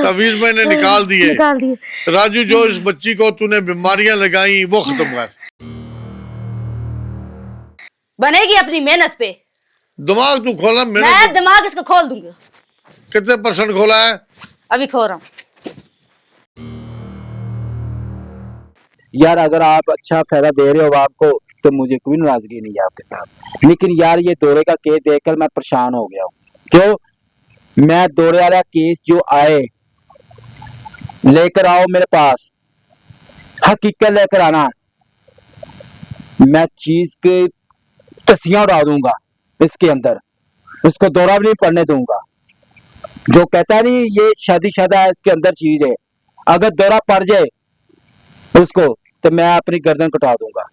तवीज मैंने निकाल दिए। राजू, जो इस बच्ची को तूने बीमारियां लगाई वो खत्म कर। बनेगी अपनी मेहनत पे। दिमाग तू खोला। मैं दिमाग इसका खोल दूंगा। कितने % खोला है? अभी खो रहा हूँ। यार अगर आप अच्छा फायदा दे रहे हो आपको तो मुझे कोई नाराजगी नहीं है आपके साथ, लेकिन यार ये दौरे का केस देखकर मैं परेशान हो गया हूँ। क्यों? मैं दौरे वाला केस जो आए लेकर आओ मेरे पास, हकीकत लेकर आना। मैं चीज के तसियां उड़ा दूंगा इसके अंदर, उसको दौरा भी नहीं पड़ने दूंगा। जो कहता नहीं ये शादीशुदा है, इसके अंदर चीज है, अगर दौरा पड़ जाए उसको तो मैं अपनी गर्दन कटा दूंगा।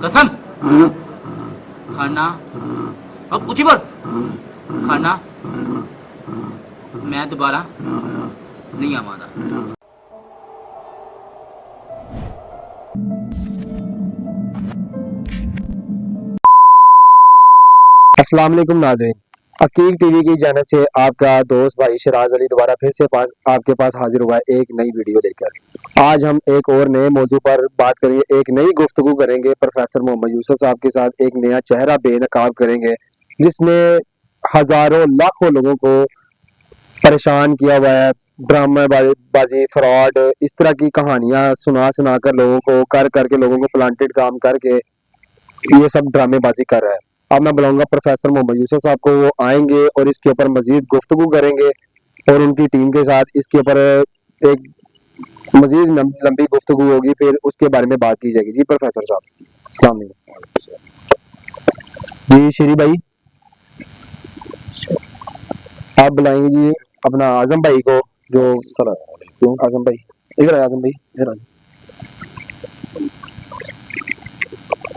कसम खाना अब उठी बोल खाना मैं दोबारा नहीं आवादा। अस्सलाम वालेकुम नाज़रीन, अकील टीवी की जानिब से आपका दोस्त भाई शराज अली दोबारा फिर से आपके पास हाजिर हुआ है एक नई वीडियो लेकर। आज हम एक और नए मौजू पर बात करेंगे, एक नई गुफ्तगू करेंगे। प्रोफेसर मोहम्मद यूसुफ साहब के साथ एक नया चेहरा बेनकाब करेंगे जिसने हजारों लाखों लोगों को परेशान किया हुआ है। ड्रामाबाजी, फ्रॉड, इस तरह की कहानियां सुना कर लोगों को कर करके लोगों को प्लांटेड काम करके ये सब ड्रामेबाजी कर रहा है। अब मैं बुलाऊंगा प्रोफेसर मोहम्मद यूसुफ साहब को, वो आएंगे और इसके ऊपर मजीद गुफ्तगू करेंगे और उनकी टीम के साथ इसके ऊपर एक मजीद लंबी गुफ्तगू होगी, फिर उसके बारे में बात की जाएगी। जी प्रोफेसर साहब, अस्सलाम वालेकुम। जी श्री भाई, आप बुलाएंगे जी अपना आजम भाई को, जो क्यों आजम भाई इधर आजम भाई इधर।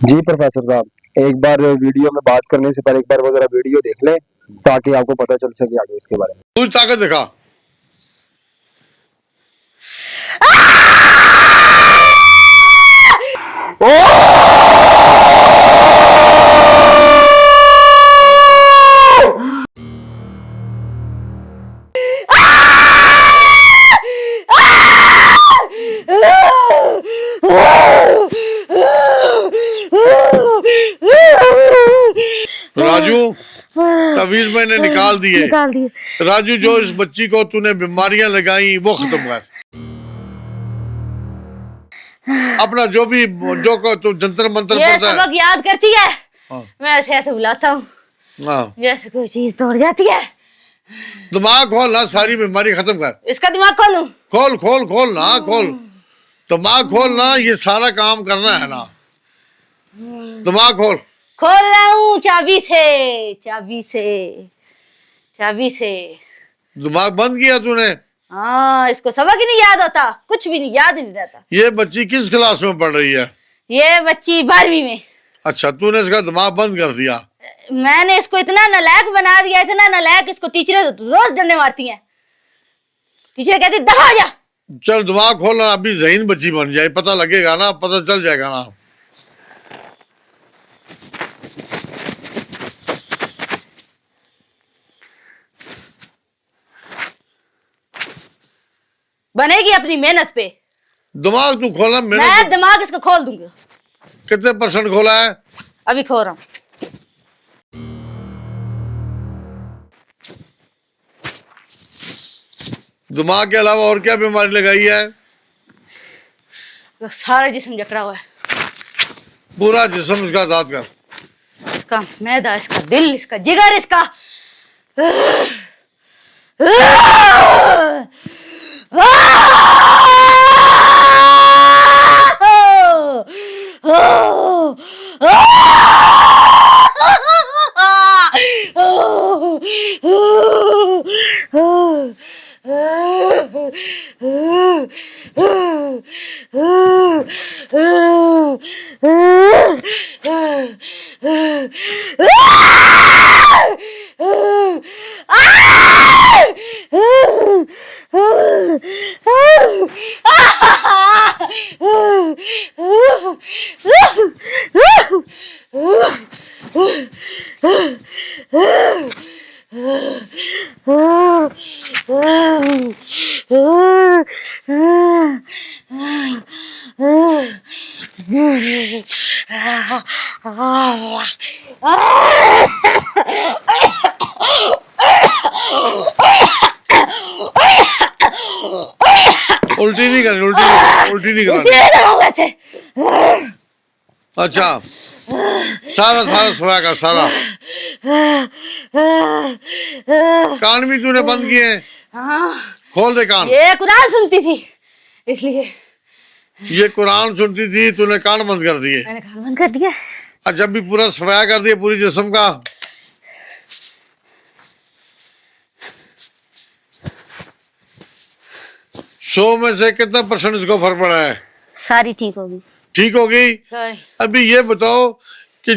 जी प्रोफेसर साहब, एक बार वीडियो में बात करने से पहले एक बार वो जरा वीडियो देख ले ताकि आपको पता चल सके आगे इसके बारे में। तू ताकत दिखा। राजू, तवीज मैंने निकाल दिए। राजू, जो इस बच्ची को तूने बीमारियां लगाई वो खत्म कर। अपना जो भी जो तू जंतर मंतर पढ़ता है, सबक याद करती है। मैं ऐसे बुलाता हूँ जैसे कोई चीज तोड़ जाती है। दिमाग खोल ना, सारी बीमारी खत्म कर। इसका दिमाग खोलूं? खोल खोल खोल ना, खोल दिमाग खोल ना, ये सारा काम करना है ना। दिमाग खोल। खोल रहा हूँ चाबी से, चाबी से, चाबी से। दिमाग बंद किया तूने? हाँ, इसको सबक ही नहीं याद होता, कुछ भी नहीं याद ही नहीं रहता। ये बच्ची किस क्लास में पढ़ रही है? ये बच्ची 12वीं में। अच्छा, तूने इसका दिमाग बंद कर दिया? मैंने इसको इतना नालायक बना दिया, इतना नालायक, इसको टीचरें रोज डंडे मारती हैं। टीचर कहती दफा जा। चल दिमाग खोलना, अभी ज़हीन बच्ची बन जाए, पता लगेगा ना, पता चल जाएगा ना। बनेगी अपनी मेहनत पे। दिमाग तू खोला। मैं दिमाग इसका खोल दूंगा। कितने % खोला है? अभी खो रहा हूँ। दिमाग के अलावा और क्या बीमारी लगाई है? तो सारा जिस्म जकड़ा हुआ है, पूरा जिस्म इसका आजाद कर। इसका मैदा, इसका दिल, इसका जिगर, इसका उल्टी नहीं करनी, उल्टी नहीं करनी। अच्छा, सारा सफाया कर, सारा। कान भी तूने बंद किए हैं? खोल दे कान। ये कुरान सुनती थी इसलिए। ये कुरान सुनती थी, तूने कान बंद कर दिए? मैंने कान बंद कर दिया। अच्छा, भी पूरा सफाया कर दिया पूरी जिस्म का? सौ में से कितना % इसको फर्क पड़ा है? सारी ठीक होगी। ठीक होगी। अभी ये बताओ कि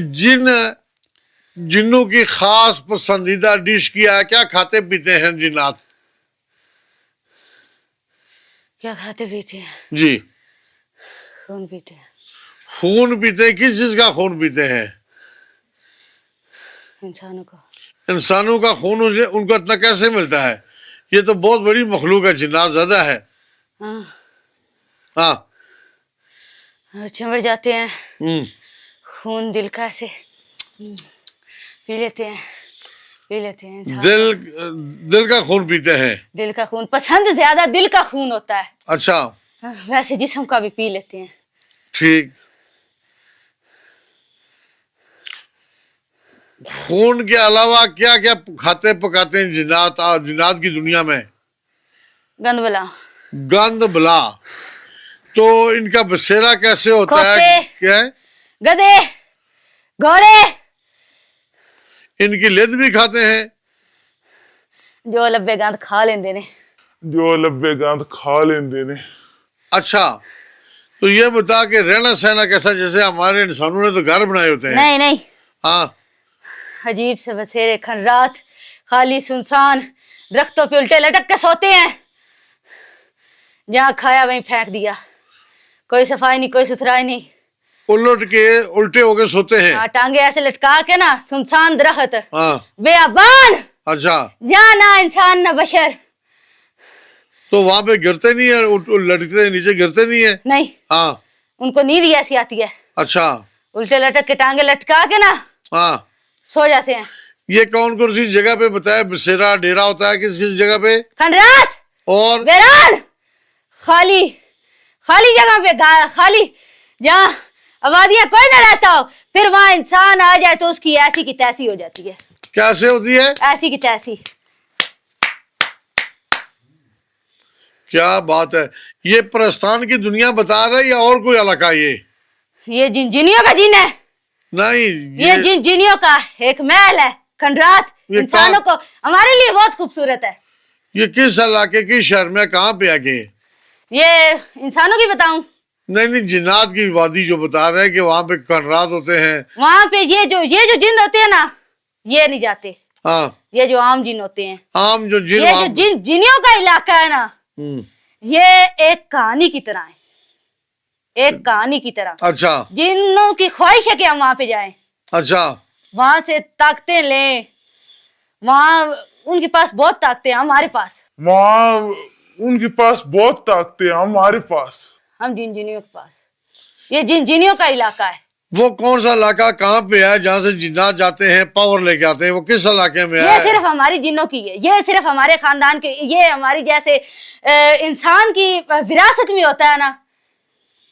जिन्नों की खास पसंदीदा डिश क्या है? क्या खाते पीते हैं जिन्नात? क्या खाते पीते हैं? जी, खून पीते हैं। खून पीते हैं? किस चीज का खून पीते हैं? इंसानों का। इंसानों का खून उनको इतना कैसे मिलता है? ये तो बहुत बड़ी मखलूक है, जिन्नात ज्यादा है। हाँ, चिमड़ जाते हैं, खून दिल का ऐसे पी लेते हैं इंसान। दिल का खून पीते हैं? दिल का खून पसंद ज्यादा दिल का खून होता है। अच्छा, वैसे जिस्म का भी पी लेते हैं। ठीक। खून के अलावा क्या क्या खाते पकाते हैं जिन्नात की दुनिया में? गंद बला। तो इनका बसेरा कैसे होता है? क्या? गधे, घोड़े। इनकी लिद भी खाते हैं? जो लब्बे गंद खा लेंदे ने। अच्छा, तो ये बता के रहना सहना कैसा? जैसे हमारे इंसानों ने तो घर बनाए होते हैं। नहीं। हाँ, अजीब से बसेरे, खंडरात, खाली सुनसान, दरख्तों पे उल्टे लटक के सोते हैं। जहाँ खाया वहीं फेंक दिया, कोई सफाई नहीं, कोई सुथराई नहीं। उल्टे होके सोते हैं? टांगे ऐसे लटका के ना, सुनसान दरख्त, बेअबान। अच्छा, जहाँ ना इंसान ना बशर। तो वहां पे गिरते नहीं है? लटकते नीचे गिरते नहीं है? नहीं। हाँ, उनको नींद ही ऐसी आती है। अच्छा, उल्टे लटक के टांगे लटका के ना सो जाते हैं। ये कौन सी जगह पे बताया बसेरा डेरा होता है? किस जगह पे? खंडरात और वेरान, खाली जगह पे, खाली जहाँ आबादियां कोई ना रहता हो, फिर वहां इंसान आ जाए तो उसकी ऐसी की तैसी हो जाती है। कैसे होती है? ऐसी की तैसी। क्या बात है! ये परस्तान की दुनिया बता रहा है या और कोई इलाका? ये जिनियों का जिन है। नहीं, ये जिनियों का एक महल है खंडरात। इंसानों को हमारे लिए बहुत खूबसूरत है। ये किस इलाके की शहर में, कहाँ पे आके? ये इंसानों की बताऊं? नहीं, जिन्नात की वादी जो बता रहे हैं कि वहाँ पे खंडरात होते हैं। वहाँ पे ये जो जिन होते हैं ना, ये नहीं जाते। हाँ, ये जो आम जिन होते हैं, आम जो जिन, ये जो जिनियों का इलाका है ना, ये एक कहानी की तरह है, एक कहानी की तरह। अच्छा, जिन्नों की ख्वाहिश है कि हम वहां पे जाएं। अच्छा, वहां से ताकतें लें। वहां उनके पास बहुत ताकतें हैं, हमारे पास। उनके पास बहुत ताकतें हैं, हमारे पास। हम जिनियों के पास। ये जिनियों का इलाका है। वो कौन सा इलाका कहाँ पे है जहाँ से जिन्नात जाते हैं पावर लेके आते हैं? वो किस इलाके में ये है? सिर्फ हमारी जिन्नों की है, ये सिर्फ हमारे खानदान के, ये हमारी जैसे इंसान की विरासत में होता है ना,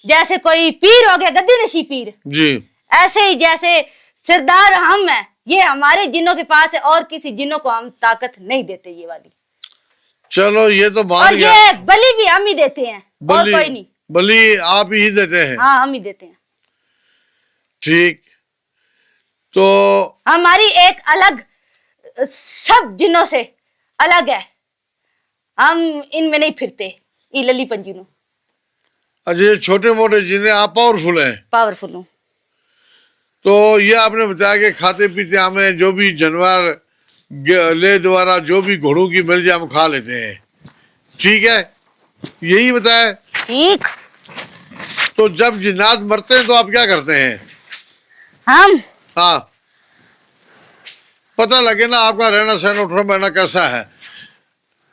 जैसे कोई पीर हो गया गद्दी नशी पीर, जी ऐसे ही जैसे सरदार हम हैं, ये हमारे जिन्नों के पास है और किसी जिन्नों को हम ताकत नहीं देते ये वाली। चलो ये तो और मान गया। ये बलि भी हम ही देते हैं और कोई नहीं। बलि आप ही देते हैं? हाँ हम ही देते हैं। ठीक, तो हमारी एक अलग, सब जिन्नों से अलग है, हम इनमें नहीं फिरते, ये लली पंजीनों अच्छा ये छोटे मोटे जिन्हें आप पावरफुल हैं, पावरफुल हूँ। तो ये आपने बताया कि खाते पीते हमें जो भी जानवर ले द्वारा जो भी घोड़ों की मिल जाए हम खा लेते हैं, ठीक है, यही बताया। ठीक। तो जब जिन्नात मरते हैं तो आप क्या करते हैं? हम हाँ, पता लगे ना आपका रहना सहना उठना बैठना कैसा है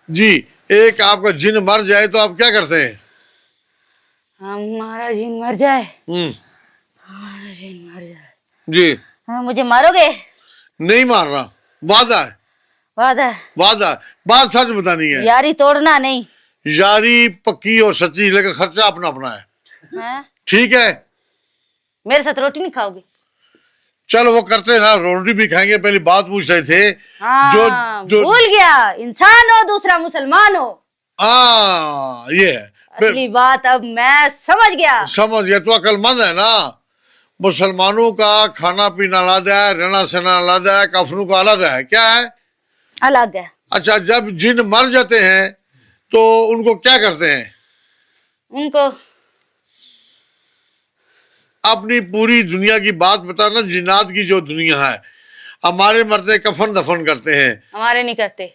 जी। एक आपका जिन मर जाए तो आप क्या करते हैं? हमारा जिन मर जाए, हम्म, जिन मर जाए, जी हाँ, मुझे मारोगे? नहीं मार रहा, वादा है, वादा है? वादा है, बात सच बतानी है, यारी तोड़ना नहीं यारी पक्की और सच्ची, लेकिन खर्चा अपना अपना है, है? ठीक है। मेरे साथ रोटी नहीं खाओगे? चलो वो करते हैं ना, रोटी भी खाएंगे, पहली बात पूछ रहे थे। हाँ, भूल गया, इंसान हो दूसरा मुसलमान हो, ये है असली बात अब मैं समझ गया। समझ गया, तो अक्लमंद है ना। मुसलमानों का खाना पीना अलग है, रहना सहना अलग है, कफनों का अलग है, क्या है? अलग है। अच्छा, जब जिन मर जाते हैं तो उनको क्या करते हैं? उनको अपनी पूरी दुनिया की बात बताना, जिन्नात की जो दुनिया है, हमारे मरते कफन दफन करते हैं, हमारे नहीं करते,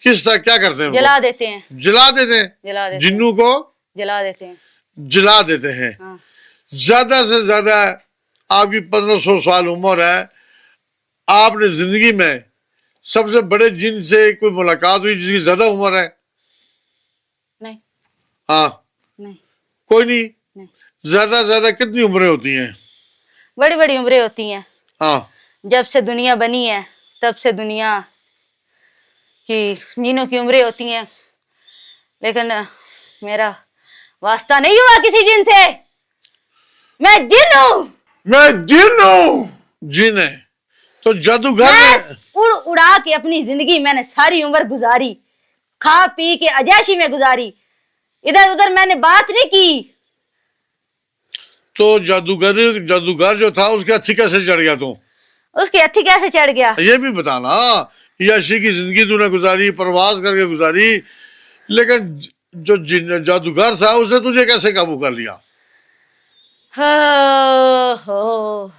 किस तरह क्या करते हैं? जला देते हैं, जला देते हैं, जला देते हैं, जिन्नू को जला देते हैं। जला देते हैं। हाँ। ज्यादा से ज्यादा आपकी 1500 साल उम्र है, आपने जिंदगी में सबसे बड़े जिन से कोई मुलाकात हुई जिसकी ज्यादा उम्र है? नहीं। हाँ, नहीं। कोई नहीं। नहीं। ज्यादा कितनी उम्रें होती हैं? बड़ी बड़ी उम्रें होती हैं। हाँ, जब से दुनिया बनी है तब से दुनिया की जिनों की उम्रें होती हैं, लेकिन मेरा वास्ता नहीं हुआ किसी जिन से। मैं जिन हूं, मैं जिन हूँ। जिन है तो जादूगर मैं है। उड़ उड़ा के अपनी जिंदगी मैंने सारी उम्र गुजारी, खा पी के अजैशी में गुजारी, इधर उधर मैंने बात नहीं की। तो जादूगर जो था उसके हथी कैसे चढ़ गया तू? उसकी हथी कैसे चढ़ गया? ये भी बताना। यशी की जिंदगी तूने गुजारी, प्रवास करके गुजारी, लेकिन जो जादूगर था उसने तुझे कैसे काबू कर लिया? हो।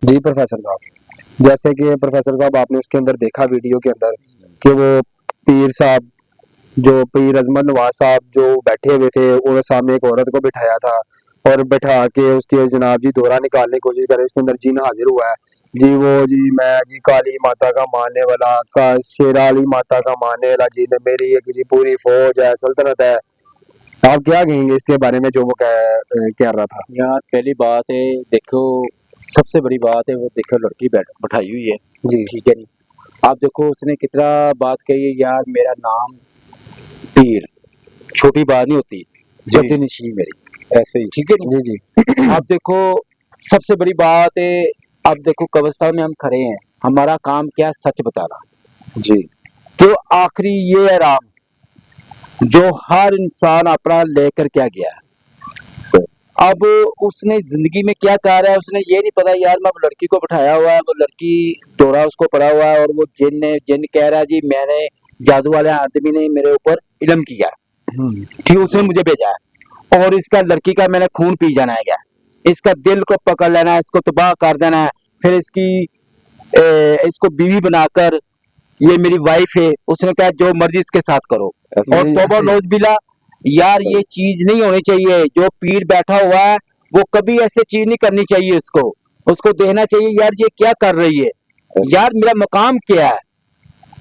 जी प्रोफेसर साहब, जैसे कि प्रोफेसर साहब आपने उसके अंदर देखा वीडियो के अंदर कि वो पीर साहब, जो पीर अजमत नवाज साहब जो बैठे हुए थे, उन्होंने सामने एक औरत को बिठाया था और बैठा के उसके जनाब जी दोहरा निकालने की कोशिश करे। इसके अंदर जिन हाजिर हुआ है जी, वो जी मैं जी काली माता का मानने वाला, का शेराली माता का मानने वाला जी, मेरी एक जी पूरी फौज है, सल्तनत है। आप क्या कहेंगे इसके बारे में जो वो कह रहा था? यार पहली बात है, देखो सबसे बड़ी बात है, वो देखो लड़की बैठाई हुई है जी, ठीक है नहीं। आप देखो उसने कितना बात कही है, यार मेरा नाम पीर, छोटी बात नहीं होती, जद्दी नशी मेरी, ऐसे ही ठीक है नहीं। जी जी। आप देखो सबसे बड़ी बात है, अब देखो कब्रिस्तान में हम खड़े हैं, हमारा काम क्या है? सच बताना जी। तो आखिरी ये है राम जो हर इंसान अपना लेकर क्या गया है। अब उसने जिंदगी में क्या कर रहा है, उसने ये नहीं पता यार मैं लड़की को बिठाया हुआ है, वो लड़की दौरा उसको पड़ा हुआ है, और वो जिन कह रहा है जी मैंने जादू वाले आदमी ने मेरे ऊपर इल्म किया ठीक, उसने मुझे भेजा है, और इसका लड़की का मैंने खून पी जाना है, क्या इसका दिल को पकड़ लेना है, इसको तबाह कर देना है, फिर इसको बीवी बनाकर ये मेरी वाइफ है, उसने कहा जो मर्जी इसके साथ करो। और तौबा नौज बिला, यार ये चीज नहीं होनी चाहिए। जो पीर बैठा हुआ है वो कभी ऐसे चीज नहीं करनी चाहिए, उसको देखना चाहिए यार ये क्या कर रही है, यार मेरा मकाम क्या है।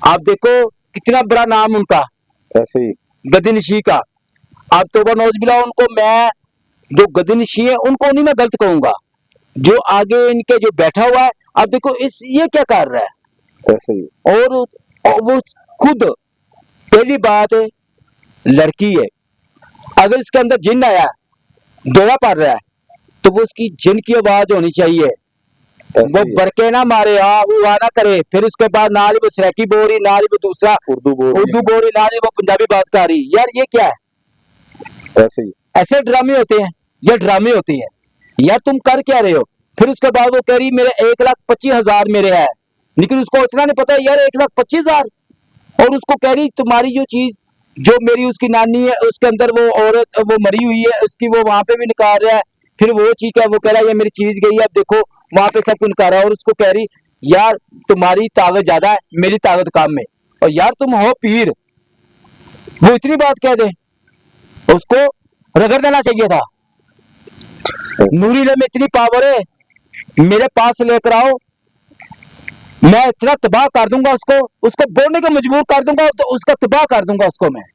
आप देखो कितना बड़ा नाम उनका, ऐसे ही गद्दी नशी का। अब तौबा नौज बिला, उनको मैं जो गद्दीनशी है उनको नहीं मैं गलत कहूंगा, जो आगे इनके जो बैठा हुआ है, अब देखो इस ये क्या कर रहा है। ऐसे ही और वो खुद, पहली बात है लड़की है, अगर इसके अंदर जिन आया, दौड़ा पड़ रहा है, तो वो उसकी जिन की आवाज होनी चाहिए, ऐसे वो ही है। बरके ना मारे, हुआ ना करे, फिर उसके बाद ना ही वो सराकी बोल रही, ना ही वो दूसरा उर्दू बोल रही उर्दू बोल रही, ना ही वो पंजाबी बात कर रही। यार ये क्या है? है। ऐसे ही ऐसे ड्रामे होते हैं, ये ड्रामे होते हैं यार, तुम कर क्या रहे हो? फिर उसके बाद वो कह रही मेरे 1,25,000 मेरे है, लेकिन उसको इतना नहीं पता यार 1,25,000, और उसको कह रही तुम्हारी जो चीज, जो मेरी उसकी नानी है उसके अंदर वो औरत वो मरी हुई है, उसकी वो वहां पे भी निकाल रहा है, फिर वो चीज है, वो कह रहा है ये मेरी चीज गई है, अब देखो वहां पे सब कुछ निकाल रहा है, और उसको कह रही यार तुम्हारी ताकत ज्यादा है, मेरी ताकत कम है, और यार तुम हो पीर, वो इतनी बात कह दे, उसको रगड़ देना चाहिए था। नूरी में इतनी पावर है, मेरे पास लेकर आओ, मैं इतना तबाह कर दूंगा उसको, उसको बोलने को मजबूर कर दूंगा, तो उसका तबाह कर दूंगा उसको मैं।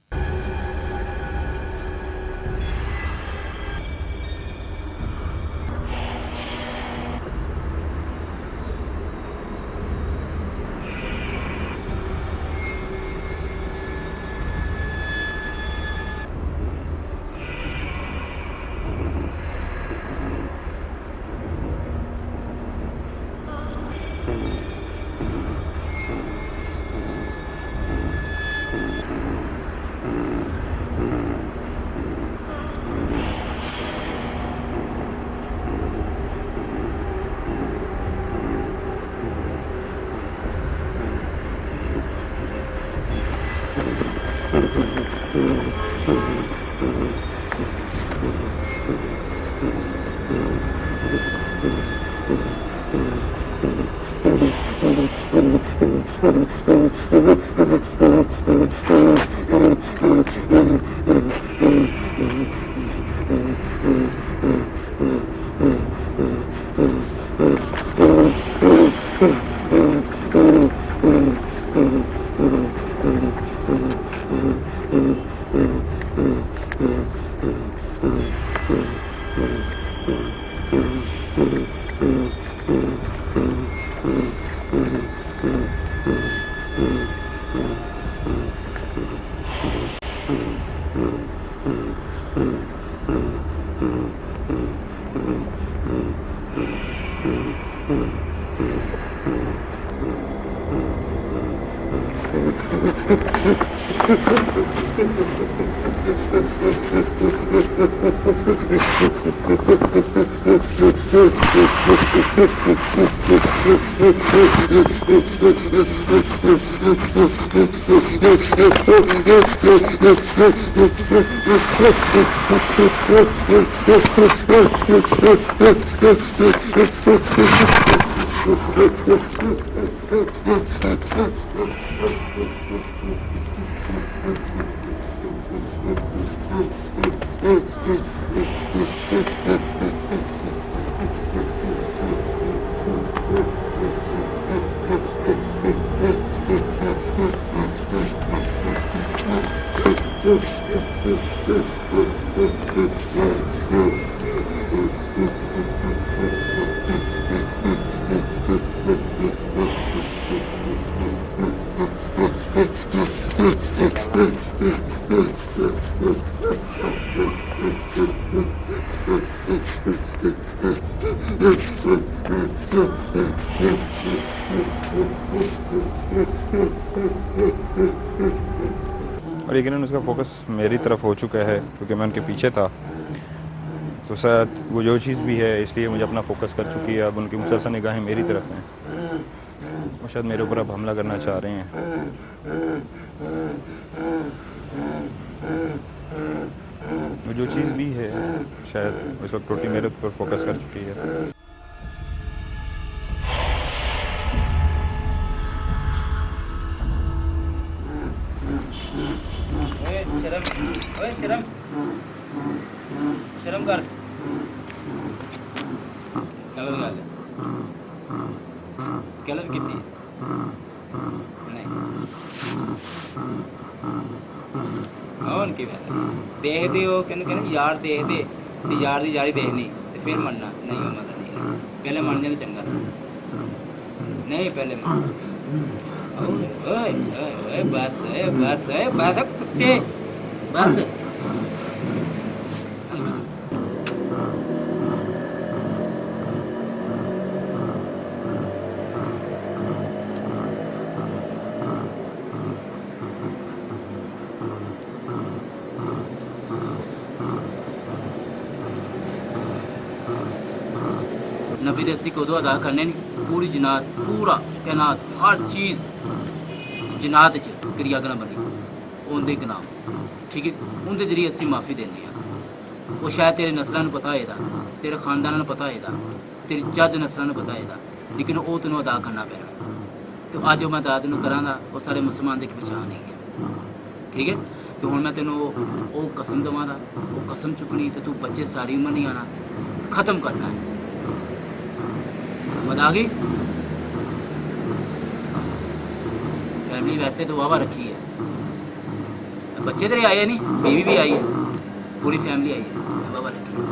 और यकीनन उसका फोकस मेरी तरफ हो चुका है क्योंकि मैं उनके पीछे था, तो शायद वो जो चीज़ भी है इसलिए मुझे अपना फोकस कर चुकी है। अब उनकी मुसलसल निगाहें मेरी तरफ हैं, वो शायद मेरे ऊपर अब हमला करना चाह रहे हैं। वो जो चीज़ भी है शायद इस वक्त टोटली मेरे ऊपर फोकस कर चुकी है। शर्म शर्म कर गलत गल गलत की नहीं की देख दे हो कहने यार देख दे दी यारी देखनी ते फिर मरना नहीं हो मजा नहीं पहले मर जाना चंगा नहीं पहले मर ओए ओए ओए बस कुत्ते बस नबी दे अस्सी को दो अदा करने नहीं पूरी जिनात पूरा कायनात हर चीज जिनात च क्रिया करना बनी उनके नाम ठीक है उनके जरिए असी माफी देने हैं वो शायद तेरे नस्लों को पता होएगा तेरे खानदान को पता होएगा तेरी जद नस्लों को पता होएगा लेकिन वो तेन अदा करना पैना तो अज मैं अदा तेन कराँगा वो सारे मुसलमान की पछाण नहीं है ठीक है तो हूँ मैं तेन वो कसम देवांगा वो कसम चुकनी तो तू बच्चे सारी उम्र नहीं आना खत्म करना है मजा आ गई फैमिली वैसे तो वावा रखी है बच्चे तेरे आए नहीं बीवी भी आई है पूरी फैमिली आई है वावा रखी है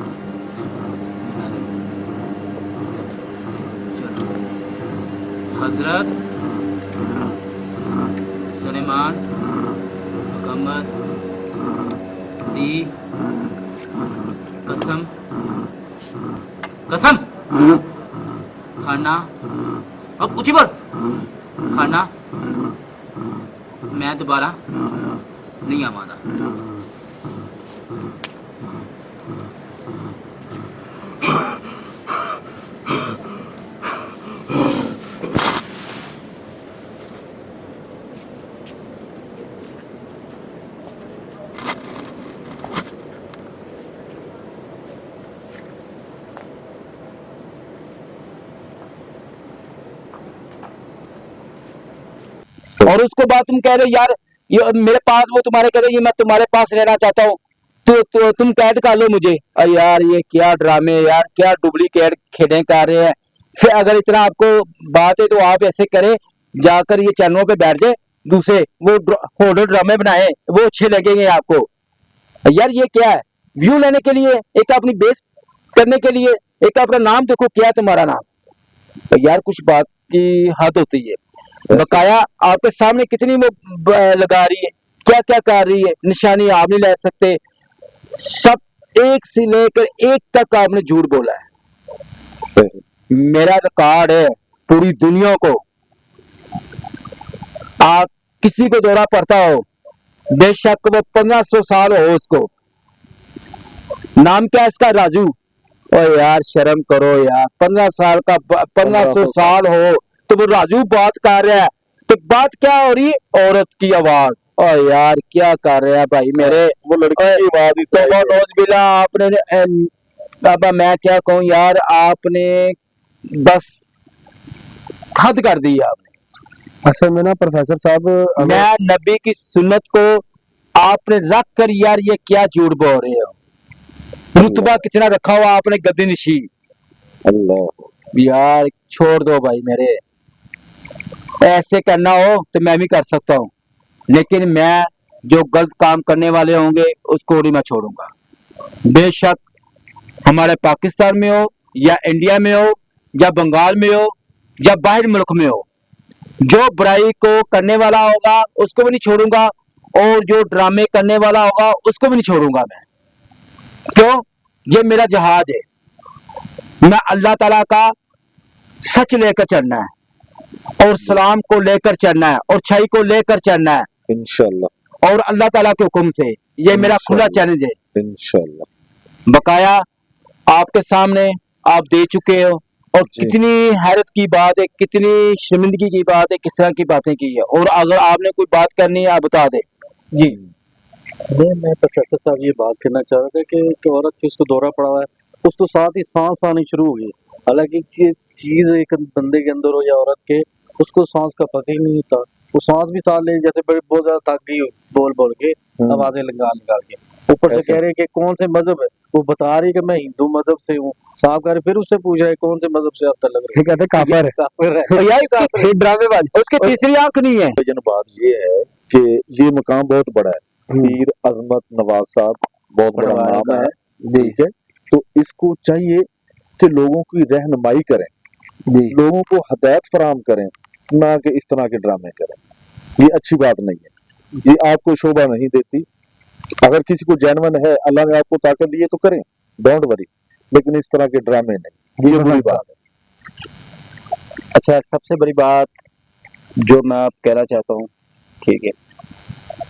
चलो हजरत सुलेमान मुहम्मद दी कसम कसम खाना अब ऊंची बोल खाना मैं दोबारा नहीं आवांगा और उसको बाद तुम कह रहे हो यार ये मेरे पास वो तुम्हारे कह रहे हो ये मैं तुम्हारे पास रहना चाहता हूँ तो तुम कैद कर लो मुझे। अरे यार ये क्या ड्रामे यार क्या डुप्लीकेट खेलें कर रहे हैं। फिर अगर इतना आपको बात है तो आप ऐसे करें जाकर ये चैनलों पे बैठ जाए दूसरे वो हॉरर ड्रामे बनाए वो अच्छे लगेंगे आपको। यार ये क्या है व्यू लेने के लिए एक अपनी बेस करने के लिए एक अपना नाम देखो क्या है तुम्हारा नाम। तो यार कुछ बात की हद होती है। बकाया आपके सामने कितनी वो लगा रही है क्या क्या कर रही है निशानी आप नहीं ले सकते। सब एक से लेकर एक तक आपने झूठ बोला है। मेरा रिकॉर्ड है पूरी दुनिया को। आप किसी को दौरा पड़ता हो बेशक वो 1500 साल हो उसको नाम क्या है इसका राजू। ओ यार शर्म करो यार 15 साल का 1500 साल हो तो वो राजू बात कर रहा है तो बात क्या हो रही है औरत की आवाज। ओ यार क्या कर रहे हैं भाई मेरे वो लड़की की आवाज तो नौजबिला आपने बाबा मैं क्या कहूँ यार आपने बस हद कर दी आपने। असल में ना प्रोफेसर साहब मैं नबी की सुन्नत को आपने रख कर यार ये क्या झूठ बोल रहे हो। रुतबा कितना रखा हुआ आपने गद्दी नशी। अल्लाह यार छोड़ दो भाई मेरे ऐसे करना हो तो मैं भी कर सकता हूँ लेकिन मैं जो गलत काम करने वाले होंगे उसको नहीं मैं छोड़ूंगा। बेशक हमारे पाकिस्तान में हो या इंडिया में हो या बंगाल में हो या बाहर मुल्क में हो जो बुराई को करने वाला होगा उसको भी नहीं छोड़ूंगा और जो ड्रामे करने वाला होगा उसको भी नहीं छोड़ूंगा मैं। क्यों ये मेरा जहाज है मैं अल्लाह ताला का सच लेकर चलना है और सलाम को लेकर चलना है और अच्छाई को लेकर चलना है इंशाल्लाह और अल्लाह ताला के हुक्म से। ये मेरा खुला चैलेंज है। इंशाल्लाह बकाया आपके सामने आप दे चुके हो और कितनी हैरत की बात है कितनी शर्मिंदगी की बात है किस तरह की बातें की है और अगर आपने कोई बात करनी है आप बता दे। जी मैं प्रोफेसर साहब ये बात करना चाह रहा था कि एक औरत थी उसको दौरा पड़ा हुआ है उसको साथ ही सांस आनी शुरू हो गई। हालांकि ये चीज एक बंदे के अंदर हो या औरत के उसको सांस का पता ही नहीं होता। वो सांस भी साथ ले जैसे बहुत ज्यादा थक गई बोल बोल के आवाजें निकाल के ऊपर से कह रहे हैं कि कौन से मजहब है वो बता रही है कि मैं हिंदू मजहब से हूँ। साहब कह रहे फिर उससे पूछ रहे कौन से मजहब से आप लग रहे ये कहते काफिर है काफिर है। तो यार इसकी ड्रामेबाज उसकी तीसरी आंख नहीं है। लेकिन बात ये है कि ये मकाम बहुत बड़ा है। पीर अजमत नवाज साहब बहुत बड़ा नाम है ठीक है तो इसको चाहिए कि लोगों की रहनुमाई करें, जी लोगों को हदायत फराहम करें, ना कि इस तरह के ड्रामे करें। ये अच्छी बात नहीं है, ये आपको शोभा नहीं देती। अगर किसी को जेनवन है, अल्लाह ने आपको ताकत दी है तो करें, डोंट वरी, लेकिन इस तरह के ड्रामे नहीं, ये बुरी बात है। अच्छा, सबसे बड़ी बात जो मैं आप कहना चाहता हूँ, ठीक है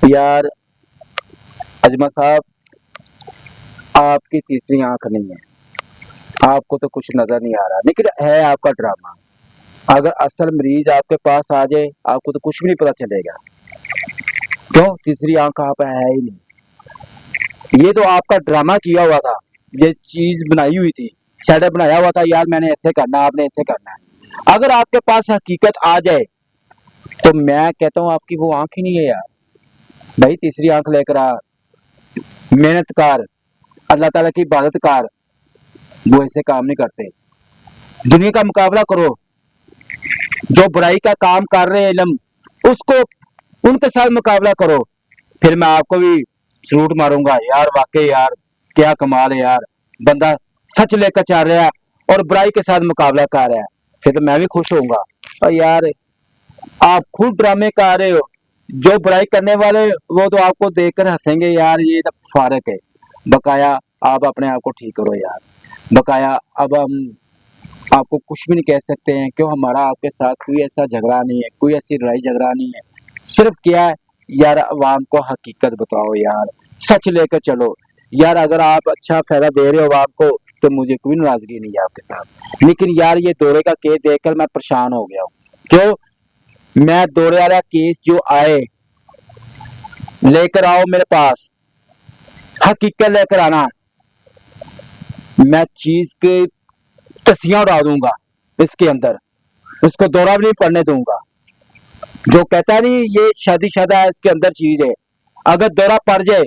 यार, अजमल साहब, आपकी तीसरी आंख नहीं है, आपको तो कुछ नजर नहीं आ रहा, लेकिन है आपका ड्रामा। अगर असल मरीज आपके पास आ जाए, आपको तो कुछ भी नहीं पता चलेगा। क्यों? तीसरी आंख आप है ही नहीं। ये तो आपका ड्रामा किया हुआ था, ये चीज बनाई हुई थी, सेटअप बनाया हुआ था यार, मैंने ऐसे करना, आपने ऐसे करना है। अगर आपके पास हकीकत आ जाए तो मैं कहता हूँ आपकी वो आंख ही नहीं है यार। भाई तीसरी आंख लेकर आ, मेहनत कर, अल्लाह ताला की इबादत कर, वो ऐसे काम नहीं करते। दुनिया का मुकाबला करो, जो बुराई का काम कर रहे हैं इल्म, उसको उनके साथ मुकाबला करो, फिर मैं आपको भी सलूट मारूंगा यार। वाकई यार क्या कमाल है यार, बंदा सच लेकर चल रहा है और बुराई के साथ मुकाबला कर रहा है, फिर तो मैं भी खुश होऊंगा। और यार आप खुद ड्रामे कर रहे हो, जो बुराई करने वाले वो तो आपको देखकर हंसेंगे यार, ये तो फारक है। बकाया आप अपने आप को ठीक करो यार, बकाया अब हम आपको कुछ भी नहीं कह सकते हैं, क्यों? हमारा आपके साथ कोई ऐसा झगड़ा नहीं है, कोई ऐसी लड़ाई झगड़ा नहीं है। सिर्फ क्या है यार, अवाम को हकीकत बताओ यार, सच लेकर चलो यार। अगर आप अच्छा फायदा दे रहे हो अवाम को तो मुझे कोई नाराजगी नहीं है आपके साथ, लेकिन यार ये दौरे का केस देखकर मैं परेशान हो गया हूँ। क्यों? मैं दौरे वाला केस जो आए लेकर आओ मेरे पास, हकीकत लेकर आना, मैं चीज के तसियां उड़ा दूंगा इसके अंदर, उसको दौरा भी नहीं पड़ने दूंगा। जो कहता नहीं ये शादीशुदा है, इसके अंदर चीज है, अगर दौरा पड़ जाए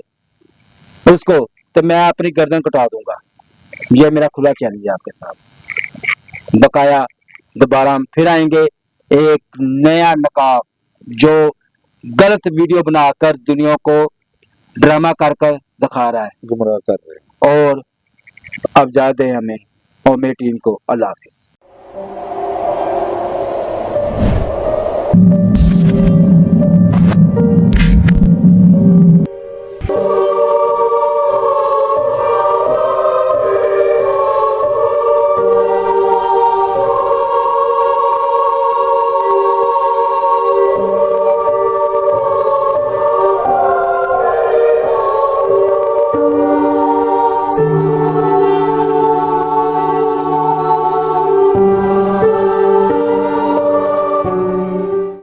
उसको तो मैं अपनी गर्दन कटा दूंगा। ये मेरा खुला चैलेंज है आपके साथ। बकाया दोबारा हम फिर आएंगे एक नया नकाब जो गलत वीडियो बनाकर दुनिया को ड्रामा कर कर दिखा रहा है, गुमराह कर रहे हैं। और अब जा दें हमें और मेरी टीम को। अल्लाह हाफिज।